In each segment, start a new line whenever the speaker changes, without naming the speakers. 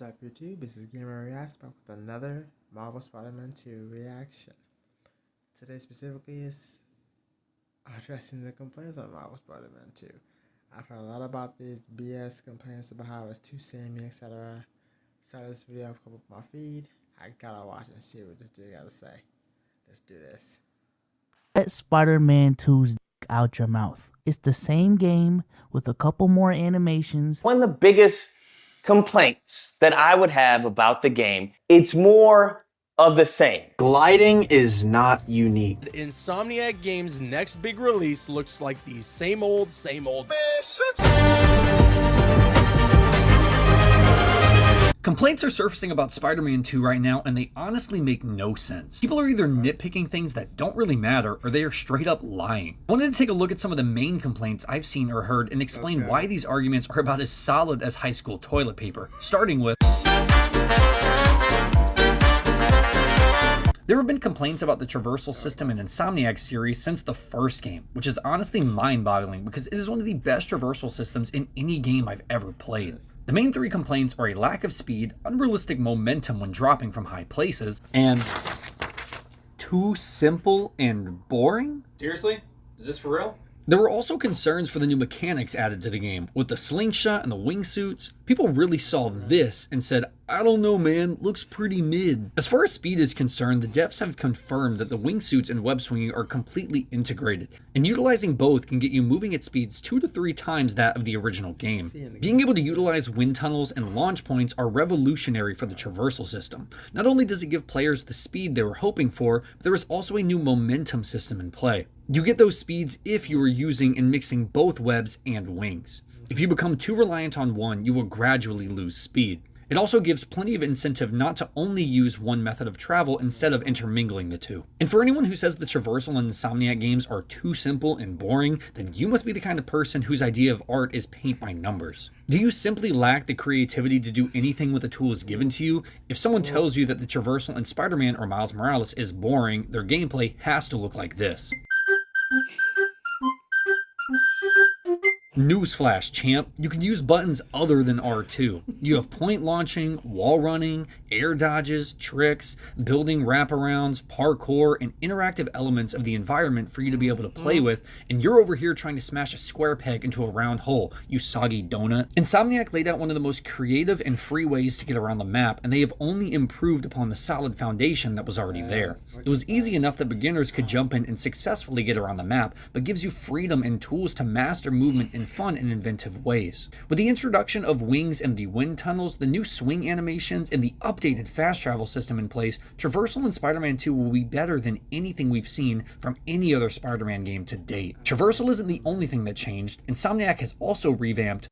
up YouTube? This is Gamer Reacts back with another Marvel Spider-Man 2 reaction. Today specifically is addressing the complaints on Marvel Spider-Man 2. I've heard a lot about these BS complaints about how it's too samey, etc. Saw this video come up my feed. I gotta watch and see what this dude gotta say. Let's do this.
Let Spider-Man 2's out your mouth. It's the same game with a couple more animations.
One of the biggest complaints that I would have about the game, it's more of the same.
Gliding is not unique.
Insomniac Games' next big release looks like the same old.
Complaints are surfacing about Spider-Man 2 right now, and they honestly make no sense. People are either nitpicking things that don't really matter, or they are straight up lying. I wanted to take a look at some of the main complaints I've seen or heard and explain why these arguments are about as solid as high school toilet paper, starting with... There have been complaints about the traversal system in Insomniac series since the first game, which is honestly mind-boggling because it is one of the best traversal systems in any game I've ever played. The main three complaints are a lack of speed, unrealistic momentum when dropping from high places, and too simple and boring? Seriously? Is this for real? There were also concerns for the new mechanics added to the game. With the slingshot and the wingsuits, people really saw this and said, I don't know man, looks pretty mid. As far as speed is concerned, the devs have confirmed that the wingsuits and web swinging are completely integrated, and utilizing both can get you moving at speeds 2 to 3 times that of the original game. Being able to utilize wind tunnels and launch points are revolutionary for the traversal system. Not only does it give players the speed they were hoping for, but there is also a new momentum system in play. You get those speeds if you are using and mixing both webs and wings. If you become too reliant on one, you will gradually lose speed. It also gives plenty of incentive not to only use one method of travel instead of intermingling the two. And for anyone who says the traversal and Insomniac games are too simple and boring, then you must be the kind of person whose idea of art is paint by numbers. Do you simply lack the creativity to do anything with the tools given to you? If someone tells you that the traversal in Spider-Man or Miles Morales is boring, their gameplay has to look like this. Newsflash, champ. You can use buttons other than R2. You have point launching, wall running, air dodges, tricks, building wraparounds, parkour, and interactive elements of the environment for you to be able to play with, and you're over here trying to smash a square peg into a round hole, you soggy donut. Insomniac laid out one of the most creative and free ways to get around the map, and they have only improved upon the solid foundation that was already there. It was easy enough that beginners could jump in and successfully get around the map, but gives you freedom and tools to master movement in fun and inventive ways. With the introduction of wings and the wind tunnels, the new swing animations, and the updated fast travel system in place, traversal in Spider-Man 2 will be better than anything we've seen from any other Spider-Man game to date. Traversal isn't the only thing that changed. Insomniac has also revamped.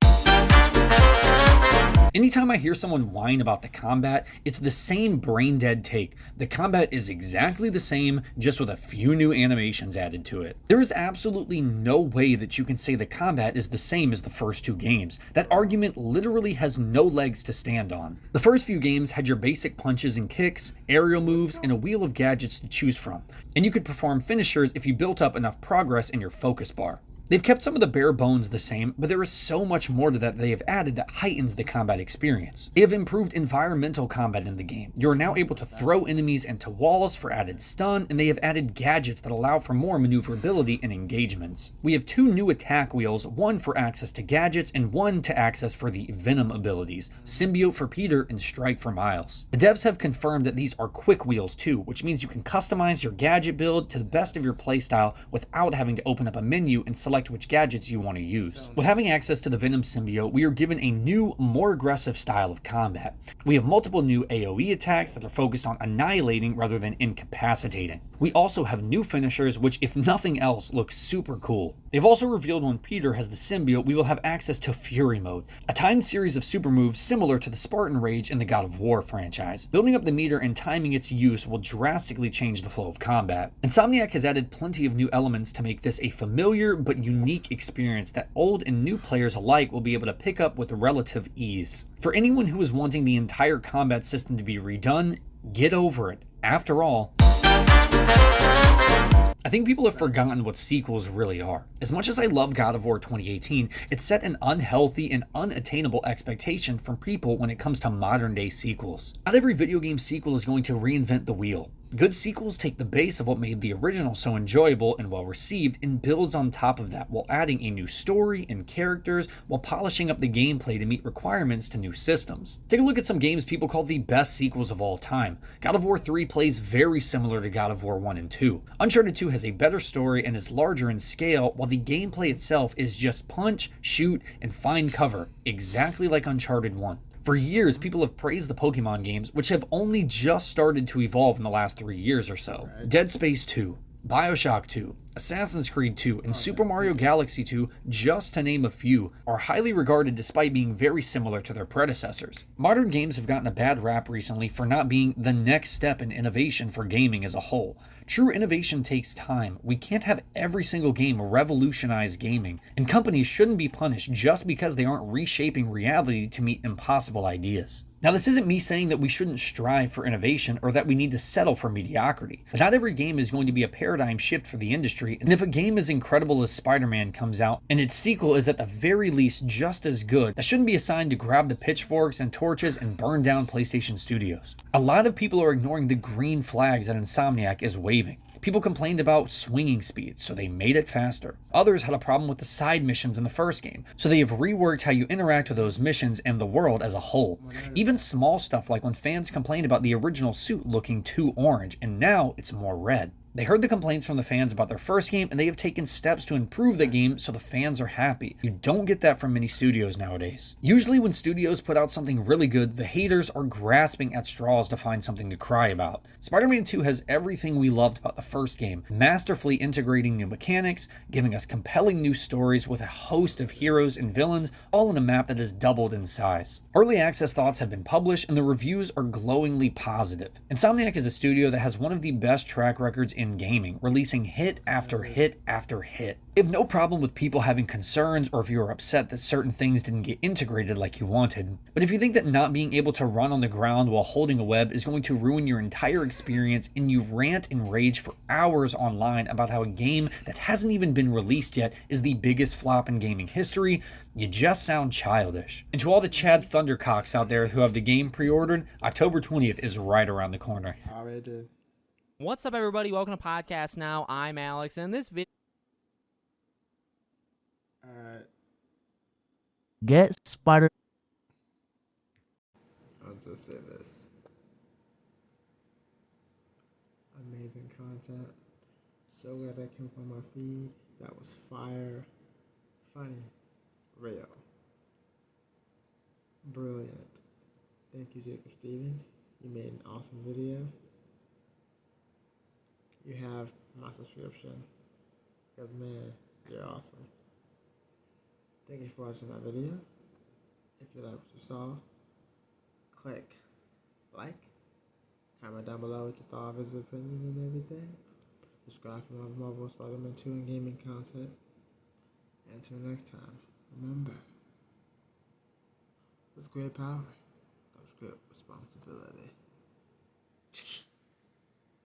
Anytime I hear someone whine about the combat, it's the same brain-dead take. The combat is exactly the same, just with a few new animations added to it. There is absolutely no way that you can say the combat is the same as the first two games. That argument literally has no legs to stand on. The first few games had your basic punches and kicks, aerial moves, and a wheel of gadgets to choose from, and you could perform finishers if you built up enough progress in your focus bar. They've kept some of the bare bones the same, but there is so much more to that they have added that heightens the combat experience. They have improved environmental combat in the game. You are now able to throw enemies into walls for added stun, and they have added gadgets that allow for more maneuverability and engagements. We have 2 new attack wheels, one for access to gadgets and one to access for the Venom abilities, Symbiote for Peter and Strike for Miles. The devs have confirmed that these are quick wheels too, which means you can customize your gadget build to the best of your playstyle without having to open up a menu and select which gadgets you want to use. With having access to the Venom symbiote, we are given a new, more aggressive style of combat. We have multiple new AoE attacks that are focused on annihilating rather than incapacitating. We also have new finishers, which if nothing else look super cool. They've also revealed when Peter has the symbiote, we will have access to Fury Mode, a timed series of super moves similar to the Spartan Rage in the God of War franchise. Building up the meter and timing its use will drastically change the flow of combat. Insomniac has added plenty of new elements to make this a familiar but unique experience that old and new players alike will be able to pick up with relative ease. For anyone who is wanting the entire combat system to be redone, get over it. After all, I think people have forgotten what sequels really are. As much as I love God of War 2018, it set an unhealthy and unattainable expectation from people when it comes to modern day sequels. Not every video game sequel is going to reinvent the wheel. Good sequels take the base of what made the original so enjoyable and well received and builds on top of that while adding a new story and characters while polishing up the gameplay to meet requirements to new systems. Take a look at some games people call the best sequels of all time. God of War 3 plays very similar to God of War 1 and 2. Uncharted 2 has a better story and is larger in scale, while the gameplay itself is just punch, shoot, and find cover, exactly like Uncharted 1. For years, people have praised the Pokemon games, which have only just started to evolve in the last 3 years or so. Dead Space 2, Bioshock 2, Assassin's Creed 2, and Super Mario Galaxy 2, just to name a few, are highly regarded despite being very similar to their predecessors. Modern games have gotten a bad rap recently for not being the next step in innovation for gaming as a whole. True innovation takes time. We can't have every single game revolutionize gaming, and companies shouldn't be punished just because they aren't reshaping reality to meet impossible ideas. Now, this isn't me saying that we shouldn't strive for innovation or that we need to settle for mediocrity, but not every game is going to be a paradigm shift for the industry, and if a game as incredible as Spider-Man comes out and its sequel is at the very least just as good, that shouldn't be a sign to grab the pitchforks and torches and burn down PlayStation Studios. A lot of people are ignoring the green flags that Insomniac is waving. People complained about swinging speed, so they made it faster. Others had a problem with the side missions in the first game, so they have reworked how you interact with those missions and the world as a whole. Even small stuff like when fans complained about the original suit looking too orange, and now it's more red. They heard the complaints from the fans about their first game, and they have taken steps to improve the game so the fans are happy. You don't get that from many studios nowadays. Usually when studios put out something really good, the haters are grasping at straws to find something to cry about. Spider-Man 2 has everything we loved about the first game, masterfully integrating new mechanics, giving us compelling new stories with a host of heroes and villains, all in a map that has doubled in size. Early access thoughts have been published, and the reviews are glowingly positive. Insomniac is a studio that has one of the best track records in gaming, releasing hit after hit after hit. They have no problem with people having concerns or if you are upset that certain things didn't get integrated like you wanted. But if you think that not being able to run on the ground while holding a web is going to ruin your entire experience and you rant and rage for hours online about how a game that hasn't even been released yet is the biggest flop in gaming history, you just sound childish. And to all the Chad Thundercocks out there who have the game pre-ordered, October 20th is right around the corner.
Already did.
What's up, everybody? Welcome to Podcast Now. I'm Alex, and in this video...
Alright,
Get Spider.
I'll just say this. Amazing content. So glad that came up on my feed. That was fire. Funny. Real. Brilliant. Thank you, Jacob Stevens. You made an awesome video. You have my subscription. Because, man, you're awesome. Thank you for watching my video. If you like what you saw, click like, comment down below what you thought of his opinion and everything. Subscribe for more Marvel Spider-Man 2 and gaming content. And until next time, remember, with great power comes great responsibility.